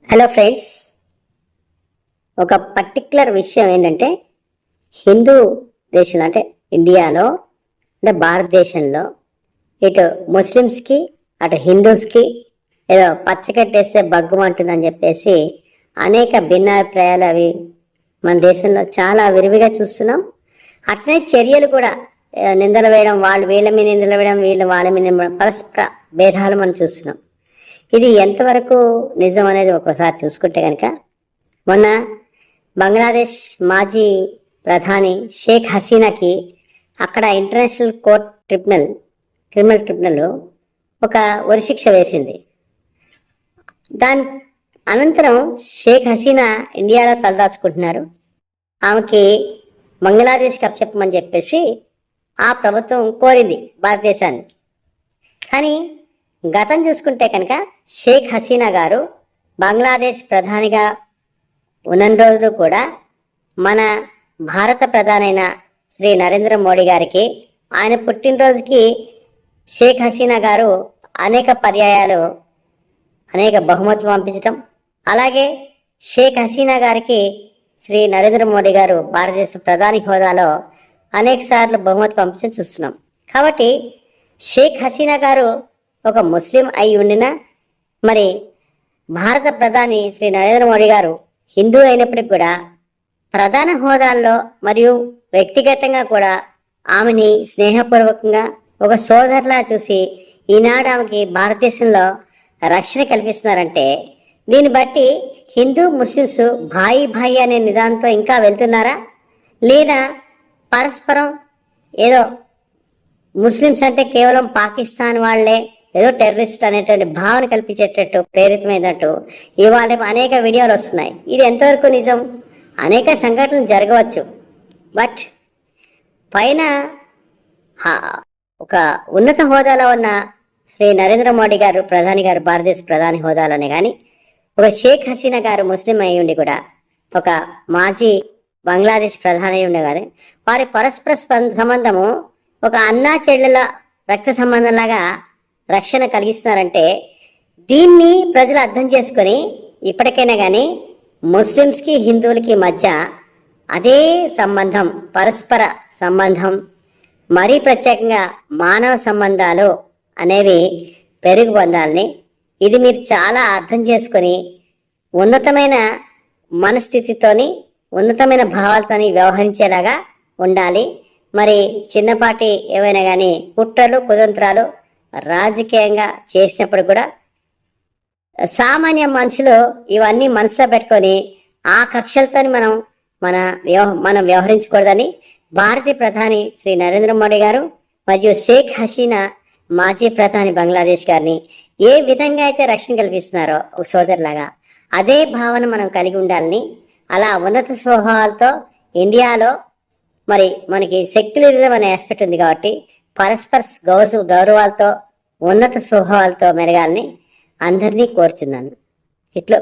Hello friends, ఒక particular విషయం ఏంటంటే హిందూ దేశంలో అంటే ఇండియాలో అంటే భారతదేశంలో ఇటు ముస్లిమ్స్కి అటు హిందూస్కి ఏదో పచ్చకట్టేస్తే బగ్గుమంటుందని చెప్పేసి అనేక భిన్నాభిప్రాయాలు అవి మన దేశంలో చాలా విరివిగా చూస్తున్నాం. అట్లనే చర్యలు కూడా నిందలు వేయడం, వాళ్ళు వీళ్ళ మీద నిందలు వేయడం, వీళ్ళు వాళ్ళ మీద పరస్పర భేదాలు మనం చూస్తున్నాం. ఇది ఎంతవరకు నిజం అనేది ఒకసారి చూసుకుంటే కనుక మొన్న బంగ్లాదేశ్ మాజీ ప్రధాని షేక్ హసీనాకి అక్కడ ఇంటర్నేషనల్ కోర్ట్ క్రిమినల్ ట్రిబ్యునల్ ఒక ఉరిశిక్ష వేసింది. దాని అనంతరం షేక్ హసీనా ఇండియాలో తలదాచుకుంటున్నారు. ఆమెకి బంగ్లాదేశ్కి అప్పచెప్పమని చెప్పేసి ఆ ప్రభుత్వం కోరింది భారతదేశాన్ని. కానీ గతం చూసుకుంటే కనుక షేక్ హసీనా గారు బంగ్లాదేశ్ ప్రధానిగా ఉన్న రోజులు కూడా మన భారత ప్రధానైన శ్రీ నరేంద్ర మోడీ గారికి ఆయన పుట్టినరోజుకి షేక్ హసీనా గారు అనేక పర్యాయాలు అనేక బహుమతులు పంపించటం, అలాగే షేక్ హసీనా గారికి శ్రీ నరేంద్ర మోడీ గారు భారతదేశ ప్రధాని హోదాలో అనేక సార్లు బహుమతి పంపించడం చూస్తున్నాం. కాబట్టి షేక్ హసీనా గారు ఒక ముస్లిం అయి ఉండినా మరి భారత ప్రధాని శ్రీ నరేంద్ర మోడీ గారు హిందూ అయినప్పటికీ కూడా ప్రధాన హోదాల్లో మరియు వ్యక్తిగతంగా కూడా ఆమెని స్నేహపూర్వకంగా ఒక సోదరులా చూసి ఈనాడు ఆమెకి భారతదేశంలో రక్షణ కల్పిస్తున్నారంటే దీన్ని బట్టి హిందూ ముస్లిమ్స్ భాయి అనే నిదానంతో ఇంకా వెళ్తున్నారా, లేదా పరస్పరం ఏదో ముస్లిమ్స్ అంటే కేవలం పాకిస్తాన్ వాళ్లే ఏదో టెర్రరిస్ట్ అనేటువంటి భావన కల్పించేటట్టు ప్రేరితమైనట్టు ఇవాళ అనేక వీడియోలు వస్తున్నాయి. ఇది ఎంతవరకు నిజం? అనేక సంఘటనలు జరగవచ్చు. బట్ పైన ఒక ఉన్నత హోదాలో ఉన్న శ్రీ నరేంద్ర మోడీ గారు ప్రధాని గారు భారతదేశ ప్రధాని హోదాలోనే కానీ ఒక షేక్ హసీనా గారు ముస్లిం అయి ఉండి కూడా ఒక మాజీ బంగ్లాదేశ్ ప్రధాని అయి ఉండే కానీ వారి పరస్పర సంబంధము ఒక అన్నా చెల్లెల రక్త సంబంధంలాగా రక్షణ కలిగిస్తున్నారంటే దీన్ని ప్రజలు అర్థం చేసుకొని ఇప్పటికైనా కానీ ముస్లిమ్స్కి హిందువులకి మధ్య అదే సంబంధం, పరస్పర సంబంధం, మరీ ప్రత్యేకంగా మానవ సంబంధాలు అనేవి పెరుగు పొందాలని ఇది మీరు చాలా అర్థం చేసుకొని ఉన్నతమైన మనస్థితితోని ఉన్నతమైన భావాలతోని వ్యవహరించేలాగా ఉండాలి. మరి చిన్నపాటి ఏవైనా కానీ కుట్రలు కుతంత్రాలు రాజకీయంగా చేసినప్పుడు కూడా సామాన్య మనుషులు ఇవన్నీ మనసులో పెట్టుకొని ఆ కక్షలతో మనం వ్యవహరించకూడదని భారతీయ ప్రధాని శ్రీ నరేంద్ర మోడీ గారు మరియు షేక్ హసీనా మాజీ ప్రధాని బంగ్లాదేశ్ గారిని ఏ విధంగా అయితే రక్షణ కల్పిస్తున్నారో ఒక సోదరులాగా అదే భావన మనం కలిగి ఉండాలని, అలా ఉన్నత స్వభావాలతో ఇండియాలో మరి మనకి సెక్యులరిజం అనే ఆస్పెక్ట్ ఉంది కాబట్టి పరస్పర గౌరవాలతో ఉన్నత స్వభావాలతో మెరగాలని అందరినీ కోరుచున్నాను. ఇట్లా